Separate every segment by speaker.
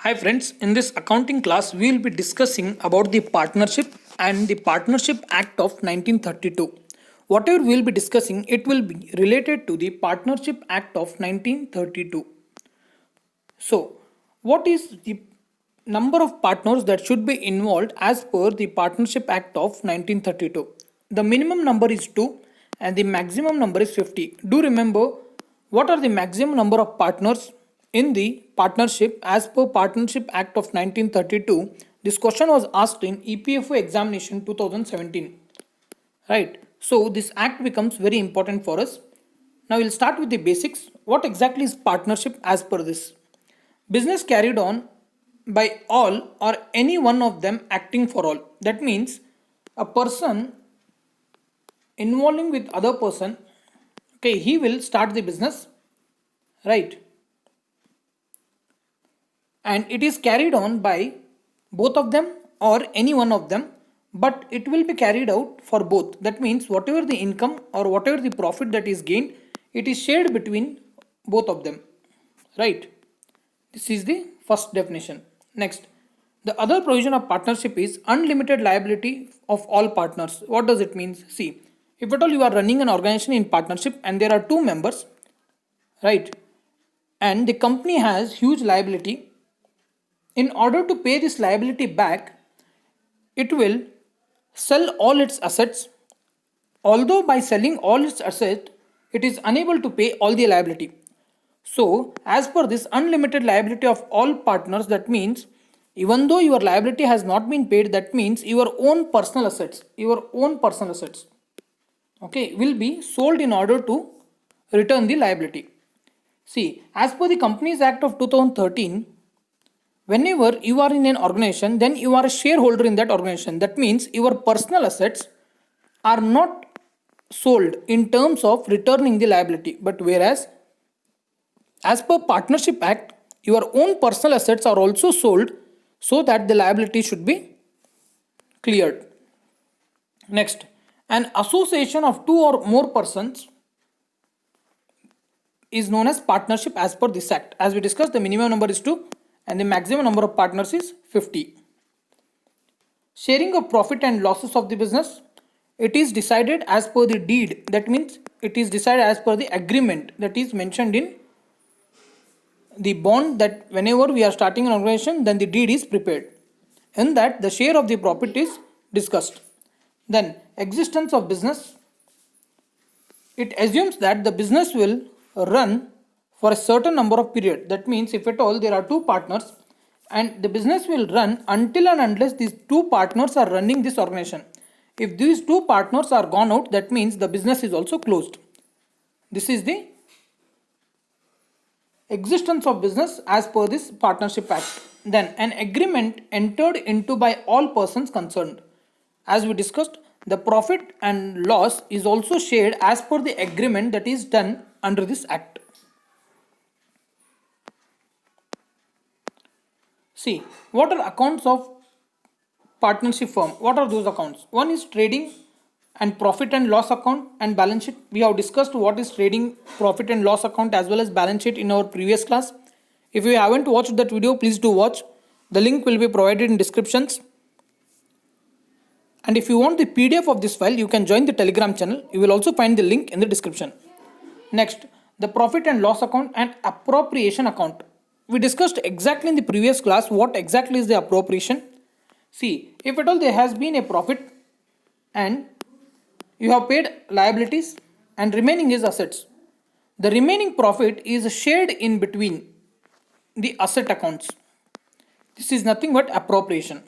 Speaker 1: Hi friends, in this accounting class we will be discussing about the partnership and the Partnership Act of 1932. Whatever we will be discussing, it will be related to the Partnership Act of 1932. So, what is the number of partners that should be involved as per the Partnership Act of 1932? The minimum number is 2 and the maximum number is 50. Do remember what are the maximum number of partners in the partnership as per Partnership Act of 1932? This question was asked in EPFO examination 2017. Right. So this act becomes very important for us. Now we'll start with the basics. What exactly is partnership as per this? Business carried on by all or any one of them acting for all. That means a person involving with other person, okay, he will start the business, right? And it is carried on by both of them or any one of them, but it will be carried out for both. That means whatever the income or whatever the profit that is gained, it is shared between both of them, right? This is the first definition. Next, the other provision of partnership is unlimited liability of all partners. What does it mean? See, if at all you are running an organization in partnership and there are two members, right, and the company has huge liability, in order to pay this liability back, it will sell all its assets. Although by selling all its assets, it is unable to pay all the liability. So, as per this unlimited liability of all partners, that means even though your liability has not been paid, that means your own personal assets, okay, will be sold in order to return the liability. See, as per the Companies Act of 2013, whenever you are in an organization, then you are a shareholder in that organization. That means your personal assets are not sold in terms of returning the liability, but whereas as per Partnership Act, your own personal assets are also sold so that the liability should be cleared. Next, an association of two or more persons is known as partnership as per this act. As we discussed, the minimum number is 2 and the maximum number of partners is 50. Sharing of profit and losses of the business, it is decided as per the deed. That means it is decided as per the agreement that is mentioned in the bond, that whenever we are starting an organization, then the deed is prepared. In that, the share of the profit is discussed. Then, existence of business, it assumes that the business will run for a certain number of period. That means if at all there are two partners and the business will run until and unless these two partners are running this organization. If these two partners are gone out, that means the business is also closed. This is the existence of business as per this Partnership Act. Then an agreement entered into by all persons concerned. As we discussed, the profit and loss is also shared as per the agreement that is done under this act. See, what are accounts of partnership firm? What are those accounts? One is trading and profit and loss account and balance sheet. We have discussed what is trading, profit and loss account as well as balance sheet in our previous class. If you haven't watched that video, please do watch. The link will be provided in descriptions. And if you want the PDF of this file, you can join the Telegram channel. You will also find the link in the description. Next, the profit and loss account and appropriation account. We discussed exactly in the previous class what exactly is the appropriation. See, if at all there has been a profit and you have paid liabilities and remaining is assets, the remaining profit is shared in between the asset accounts. This is nothing but appropriation.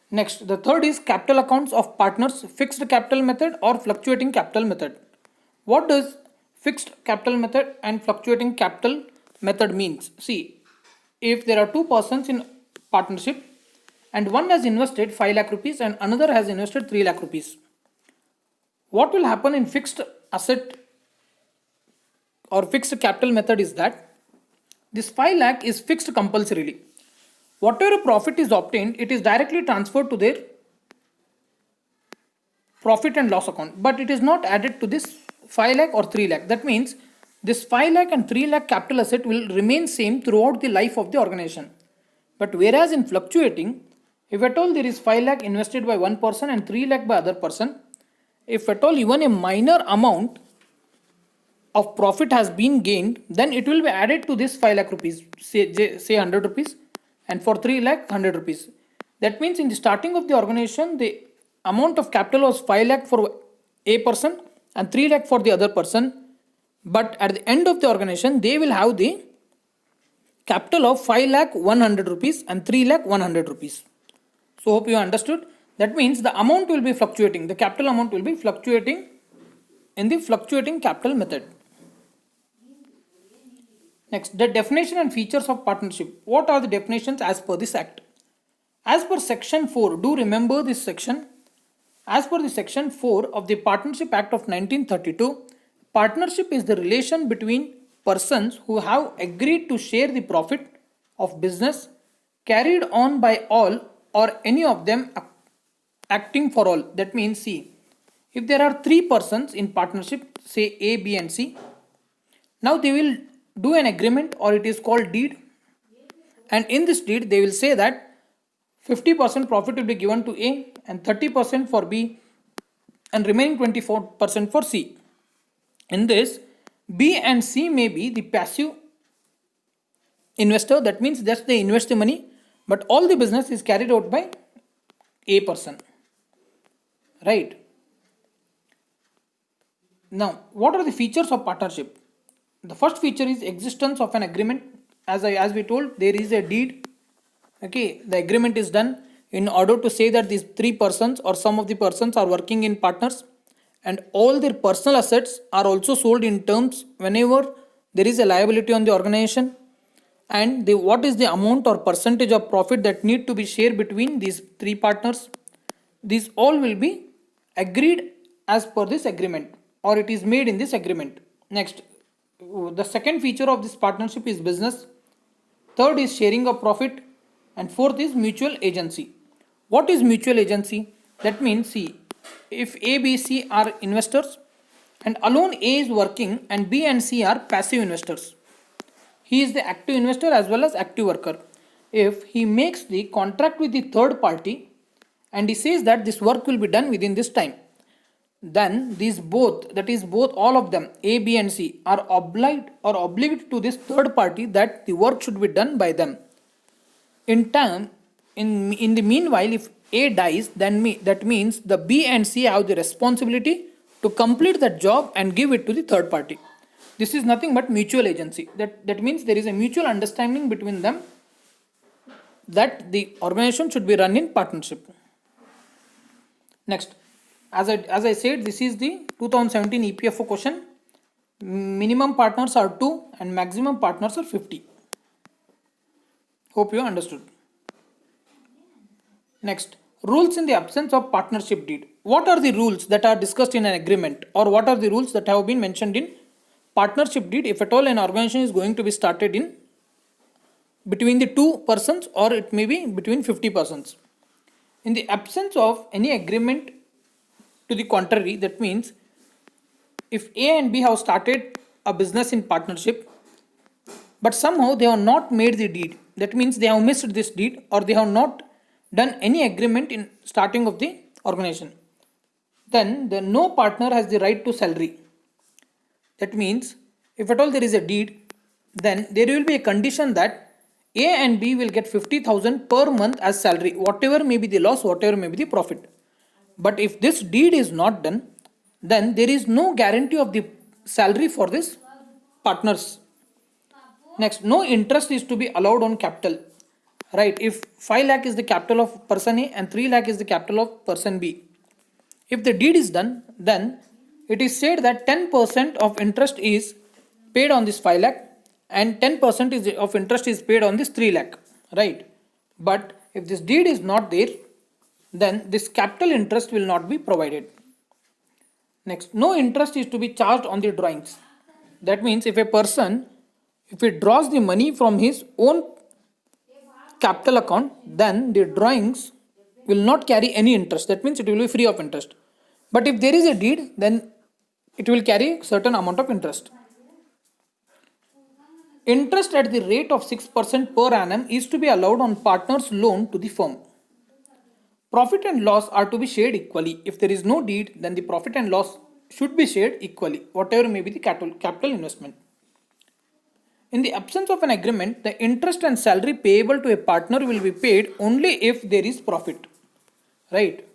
Speaker 1: Next, the third is capital accounts of partners, fixed capital method or fluctuating capital method. What does fixed capital method and fluctuating capital method means? See, if there are two persons in partnership and one has invested 5 lakh rupees and another has invested 3 lakh rupees, what will happen in fixed asset or fixed capital method is that this 5 lakh is fixed compulsorily. Whatever profit is obtained, it is directly transferred to their profit and loss account, but it is not added to this 5 lakh or 3 lakh. That means This 5 lakh and 3 lakh capital asset will remain same throughout the life of the organization. But whereas in fluctuating, if at all there is 5 lakh invested by one person and 3 lakh by other person, if at all even a minor amount of profit has been gained, then it will be added to this 5 lakh rupees, say 100 rupees, and for 3 lakh 100 rupees. That means in the starting of the organization, the amount of capital was 5 lakh for a person and 3 lakh for the other person. But at the end of the organization, they will have the capital of 5 lakh 100 rupees and 3 lakh 100 rupees. So hope you understood. That means the amount will be fluctuating. The capital amount will be fluctuating in the fluctuating capital method. Next, the definition and features of partnership. What are the definitions as per this act? As per section 4, do remember this section. As per the section 4 of the Partnership Act of 1932, partnership is the relation between persons who have agreed to share the profit of business carried on by all or any of them acting for all. That means, see, if there are three persons in partnership, say A, B, and C, now they will do an agreement or it is called deed, and in this deed they will say that 50% profit will be given to A and 30% for B and remaining 24% for C. In this, B and C may be the passive investor, that means just they invest the money, but all the business is carried out by A person. Right. Now, what are the features of partnership? The first feature is existence of an agreement. As we told, there is a deed. Okay, the agreement is done in order to say that these three persons or some of the persons are working in partners, and all their personal assets are also sold in terms whenever there is a liability on the organization, and what is the amount or percentage of profit that need to be shared between these three partners. These all will be agreed as per this agreement, or it is made in this agreement. Next, the second feature of this partnership is business. Third is sharing of profit, and fourth is mutual agency. What is mutual agency? That means, see, if A, B, C are investors and alone A is working and B and C are passive investors, he is the active investor as well as active worker. If he makes the contract with the third party and he says that this work will be done within this time, then these both, that is both all of them, A, B and C, are obliged to this third party that the work should be done by them. In the meanwhile, if A dies, then that means the B and C have the responsibility to complete that job and give it to the third party. This is nothing but mutual agency. That means there is a mutual understanding between them that the organization should be run in partnership. Next, as I said, this is the 2017 EPFO question. Minimum partners are 2 and maximum partners are 50. Hope you understood. Next, rules in the absence of partnership deed. What are the rules that are discussed in an agreement, or what are the rules that have been mentioned in partnership deed if at all an organization is going to be started in between the two persons, or it may be between 50 persons? In the absence of any agreement to the contrary, that means if A and B have started a business in partnership, but somehow they have not made the deed, that means they have missed this deed, or they have not done any agreement in starting of the organization, then no partner has the right to salary. That means if at all there is a deed, then there will be a condition that A and B will get 50,000 per month as salary, whatever may be the loss, whatever may be the profit. But if this deed is not done, then there is no guarantee of the salary for this partners. Next, no interest is to be allowed on capital. Right, if 5 lakh is the capital of person A and 3 lakh is the capital of person B, if the deed is done, then it is said that 10% of interest is paid on this 5 lakh and 10% of interest is paid on this 3 lakh. Right, but if this deed is not there, then this capital interest will not be provided. Next, no interest is to be charged on the drawings. That means if a person, if he draws the money from his own capital account, then the drawings will not carry any interest. That means it will be free of interest. But if there is a deed, then it will carry certain amount of interest. Interest at the rate of 6% per annum is to be allowed on partner's loan to the firm. Profit and loss are to be shared equally. If there is no deed, then the profit and loss should be shared equally, whatever may be the capital investment. In the absence of an agreement, the interest and salary payable to a partner will be paid only if there is profit. Right?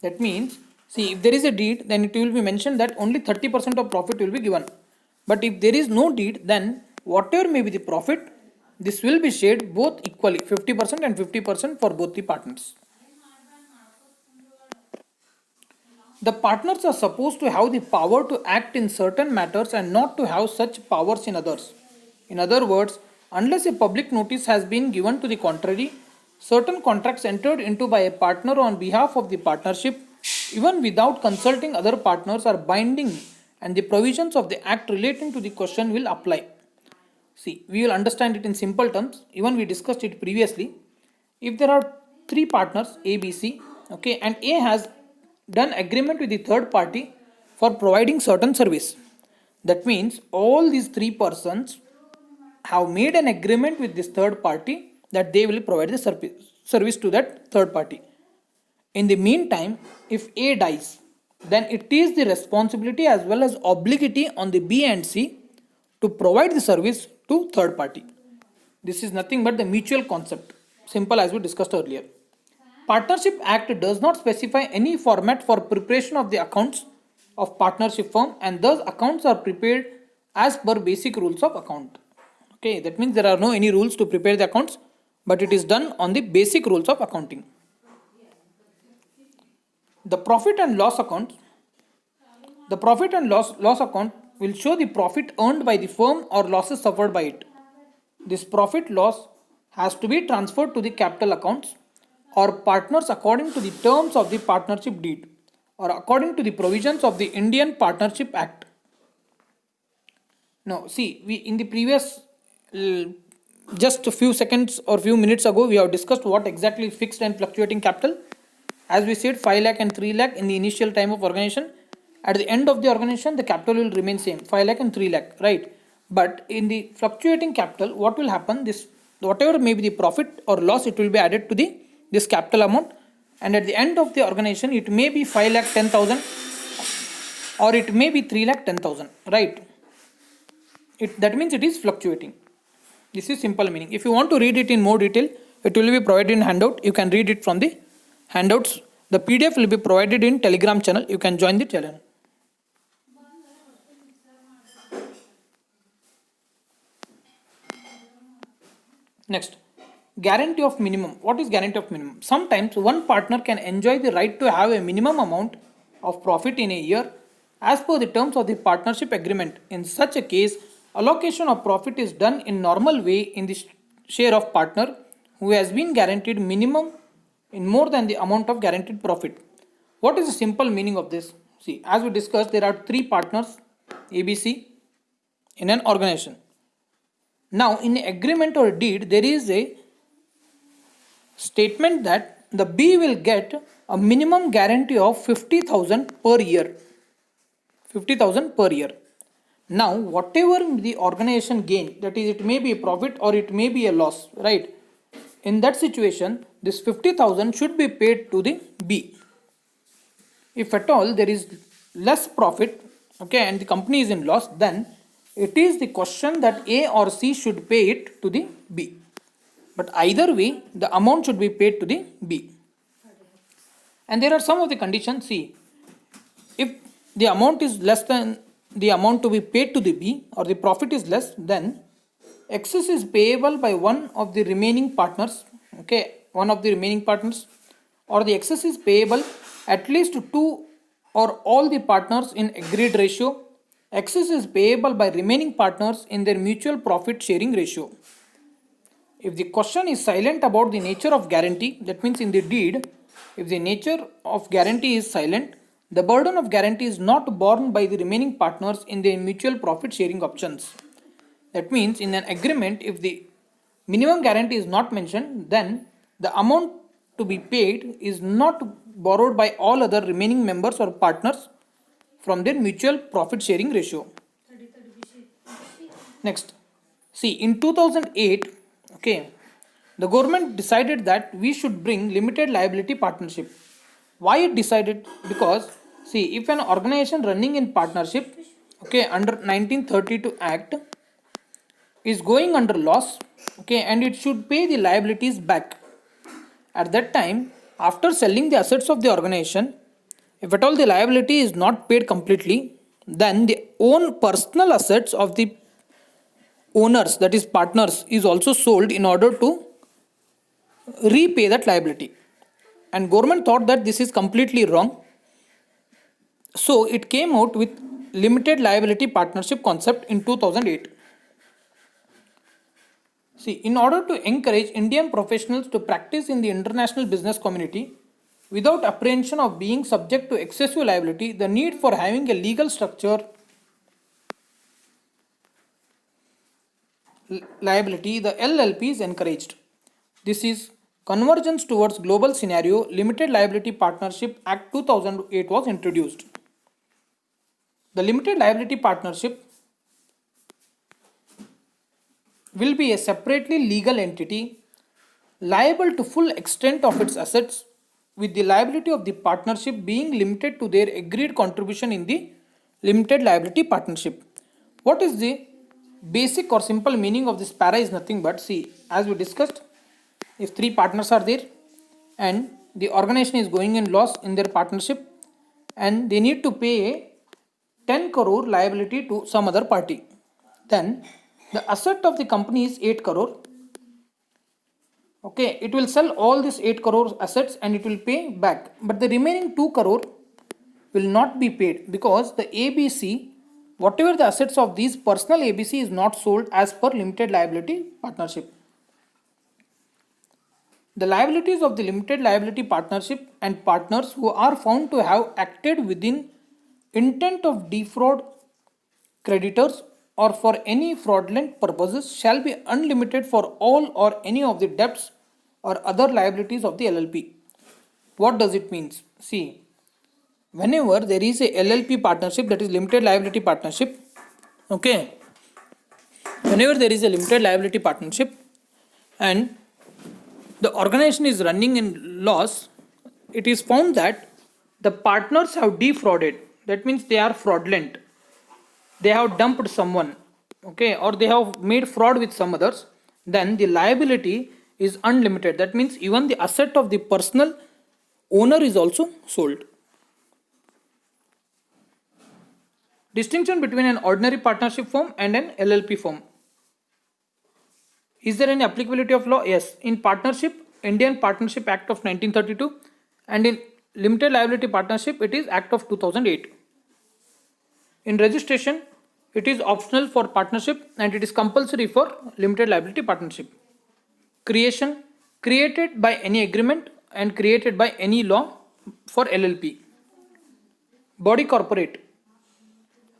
Speaker 1: That means, see, if there is a deed, then it will be mentioned that only 30% of profit will be given. But if there is no deed, then whatever may be the profit, this will be shared both equally, 50% and 50% for both the partners. The partners are supposed to have the power to act in certain matters and not to have such powers in others. In other words, unless a public notice has been given to the contrary, certain contracts entered into by a partner on behalf of the partnership, even without consulting other partners, are binding, and the provisions of the act relating to the question will apply. See, we will understand it in simple terms. Even we discussed it previously. If there are three partners, A, B, C, okay, and A has done agreement with the third party for providing certain service. That means all these three persons have made an agreement with this third party that they will provide the service to that third party. In the meantime, if A dies, then it is the responsibility as well as obligatory on the B and C to provide the service to third party. This is nothing but the mutual concept, simple as we discussed earlier. Partnership Act does not specify any format for preparation of the accounts of partnership firm, and thus accounts are prepared as per basic rules of account. Okay, that means there are no any rules to prepare the accounts, but it is done on the basic rules of accounting. The profit and loss account. The profit and loss account will show the profit earned by the firm or losses suffered by it. This profit loss has to be transferred to the capital accounts or partners according to the terms of the partnership deed or according to the provisions of the Indian Partnership Act. Now, see, we in the previous just a few seconds or few minutes ago, we have discussed what exactly fixed and fluctuating capital. As we said, 5 lakh and 3 lakh in the initial time of organization. At the end of the organization, the capital will remain same, 5 lakh and 3 lakh, right? But in the fluctuating capital, what will happen? This whatever may be the profit or loss, it will be added to the this capital amount, and at the end of the organization, it may be 5 lakh 10,000 or it may be 3 lakh 10,000, right? That means it is fluctuating. This is simple meaning. If you want to read it in more detail, it will be provided in handout. You can read it from the handouts. The PDF will be provided in Telegram channel. You can join the channel. Next, guarantee of minimum. What is guarantee of minimum? Sometimes one partner can enjoy the right to have a minimum amount of profit in a year as per the terms of the partnership agreement. In such a case, allocation of profit is done in normal way in the share of partner who has been guaranteed minimum in more than the amount of guaranteed profit. What is the simple meaning of this? See, as we discussed, there are three partners, ABC, in an organization. Now, in agreement or deed, there is a statement that the B will get a minimum guarantee of 50,000 per year. 50,000 per year. Now, whatever the organization gain, that is, it may be a profit or it may be a loss, right? In that situation, this 50,000 should be paid to the B. If at all there is less profit, okay, and the company is in loss, then it is the question that A or C should pay it to the B. But either way, the amount should be paid to the B. And there are some of the conditions. See, if the amount is less than the amount to be paid to the B or the profit is less, then excess is payable by one of the remaining partners, okay, one of the remaining partners, or the excess is payable at least to two or all the partners in agreed ratio. Excess is payable by remaining partners in their mutual profit sharing ratio. If the question is silent about the nature of guarantee, that means in the deed, if the nature of guarantee is silent, the burden of guarantee is not borne by the remaining partners in their mutual profit sharing options. That means in an agreement, if the minimum guarantee is not mentioned, then the amount to be paid is not borrowed by all other remaining members or partners from their mutual profit sharing ratio. Next, See, in 2008, okay, the government decided that we should bring limited liability partnership. Why it decided? Because see, if an organization running in partnership, okay, under 1932 Act is going under loss, okay, and it should pay the liabilities back. At that time, after selling the assets of the organization, if at all the liability is not paid completely, then the own personal assets of the owners, that is partners, is also sold in order to repay that liability. And government thought that this is completely wrong, so it came out with limited liability partnership concept in 2008. See, in order to encourage Indian professionals to practice in the international business community without apprehension of being subject to excessive liability, the need for having a legal structure liability, the LLP is encouraged. This is Convergence Towards Global Scenario Limited Liability Partnership Act 2008 was introduced. The limited liability partnership will be a separately legal entity liable to full extent of its assets, with the liability of the partnership being limited to their agreed contribution in the limited liability partnership. What is the basic or simple meaning of this para is nothing but, see, as we discussed, if three partners are there and the organization is going in loss in their partnership and they need to pay a 10 crore liability to some other party, then the asset of the company is 8 crore. Okay, it will sell all these 8 crore assets and it will pay back, but the remaining 2 crore will not be paid because the ABC, whatever the assets of these personal ABC, is not sold as per limited liability partnership. The liabilities of the limited liability partnership and partners who are found to have acted within intent of defraud creditors or for any fraudulent purposes shall be unlimited for all or any of the debts or other liabilities of the LLP. What does it mean? See, whenever there is a LLP partnership, that is limited liability partnership, okay, whenever there is a limited liability partnership and the organization is running in loss, it is found that the partners have defrauded. That means they are fraudulent. They have dumped someone, okay, or they have made fraud with some others. Then the liability is unlimited. That means even the asset of the personal owner is also sold. Distinction between an ordinary partnership form and an LLP form. Is there any applicability of law? Yes. In partnership, Indian Partnership Act of 1932, and in limited liability partnership, it is Act of 2008. In registration, it is optional for partnership and it is compulsory for limited liability partnership. Creation, created by any agreement and created by any law for LLP. Body corporate.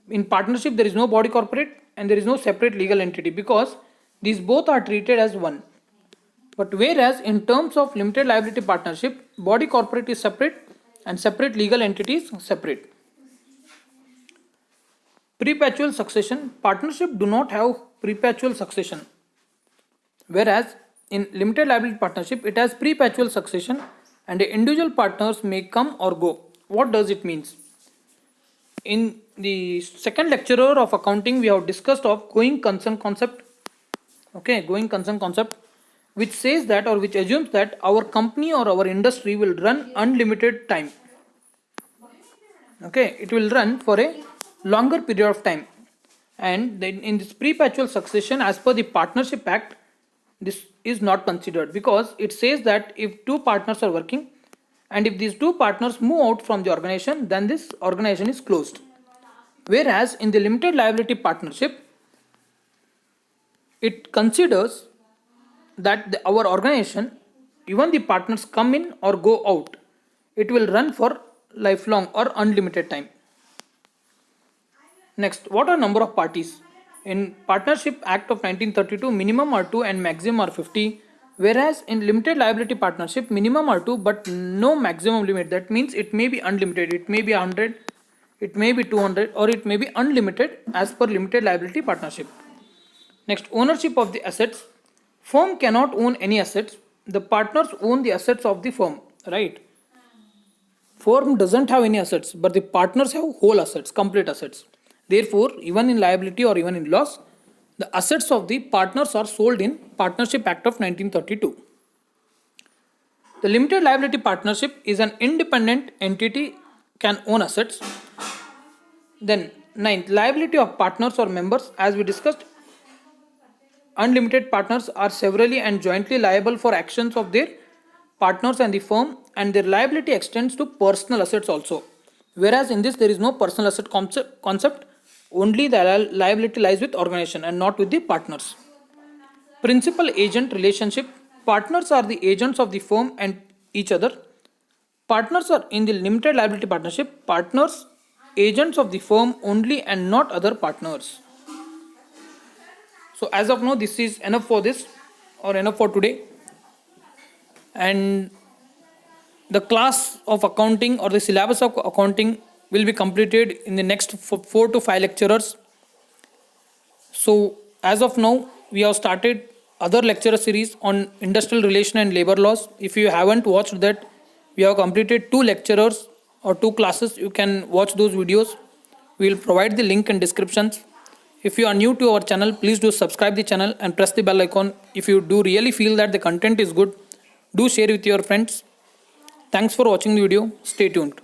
Speaker 1: In partnership, there is no body corporate and there is no separate legal entity because these both are treated as one. But whereas in terms of limited liability partnership, body corporate is separate and separate legal entities separate. Perpetual succession. Partnership do not have perpetual succession, whereas in limited liability partnership it has perpetual succession and the individual partners may come or go. What does it mean? In the second lecturer of accounting, we have discussed of going concern concept. Okay, going concern concept, which says that or which assumes that our company or our industry will run unlimited time. Okay, it will run for a longer period of time, and then in this perpetual succession, as per the Partnership Act, this is not considered because it says that if two partners are working and if these two partners move out from the organization, then this organization is closed. Whereas in the limited liability partnership, it considers that our organization, even the partners come in or go out, it will run for lifelong or unlimited time. Next, what are number of parties? In Partnership Act of 1932, minimum are 2 and maximum are 50. Whereas in limited liability partnership, minimum are 2 but no maximum limit. That means it may be unlimited. It may be 100, it may be 200, or it may be unlimited as per limited liability partnership. Next, ownership of the assets. Firm cannot own any assets. The partners own the assets of the firm, right? Firm doesn't have any assets, but the partners have whole assets, complete assets. Therefore, even in liability or even in loss, the assets of the partners are sold in Partnership Act of 1932. The limited liability partnership is an independent entity can own assets. Then ninth, liability of partners or members. As we discussed, unlimited partners are severally and jointly liable for actions of their partners and the firm, and their liability extends to personal assets also. Whereas in this there is no personal asset concept, only the liability lies with organization and not with the partners. Principal agent relationship. Partners are the agents of the firm and each other. Partners are in the limited liability partnership. Partners, agents of the firm only and not other partners. So as of now, this is enough for this or enough for today. And the class of accounting or the syllabus of accounting will be completed in the next 4 to 5 lecturers. So as of now, we have started other lecture series on industrial relation and labor laws. If you haven't watched that, we have completed 2 lecturers or 2 classes. You can watch those videos. We will provide the link in descriptions. If you are new to our channel, please do subscribe the channel and press the bell icon. If you do really feel that the content is good, do share with your friends. Thanks for watching the video. Stay tuned.